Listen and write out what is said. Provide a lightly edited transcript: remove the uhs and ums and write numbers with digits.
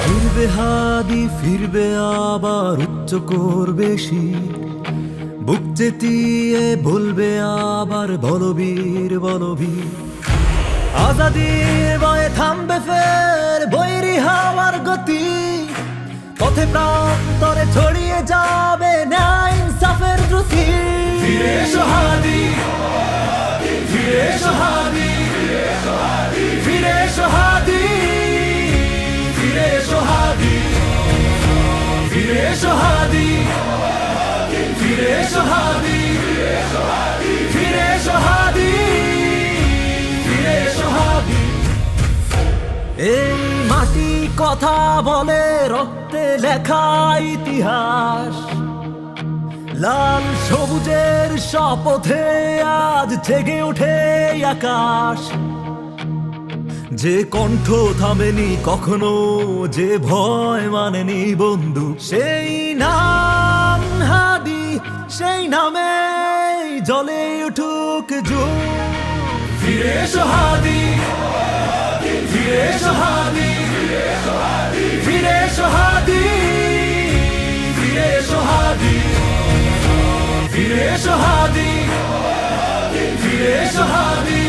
ফিরবে হাদি, ফিরবে আবার উচ্চ করবে শির, বুক চেতিয়ে বলবে আবার বলবীর বলবীর। আজাদির বয়ে থামবে ফের বৈরী হাওয়ার গতি, পথে প্রান্তরে ছড়িয়ে যাবে ন্যায় ইনসাফের দ্রুতি। ফিরে এসো হাদি, ফিরে এসো হাদি, ফিরে এসো হাদি, ফিরে এসো হাদি, ফিরে এসো হাদি, ফিরে এসো হাদি, ফিরে এসো হাদি, ফিরে এসো হাদি। এই মাটি কথা বলে, রক্তে লেখা ইতিহাস, লাল সবুজের শপথে আজ জেগে ওঠে আকাশ। যে কণ্ঠ থামেনি কখনো, যে ভয় মানেনি বন্ধু, সেই নাম হাদি, সেই নামে জ্বলে উঠুক যুগ। ফিরে এসো হাদি, ফিরে এসো হাদি, ফিরে এসো হাদি, ফিরে এসো হাদি, ফিরে এসো হাদি, ফিরে এসো হাদি।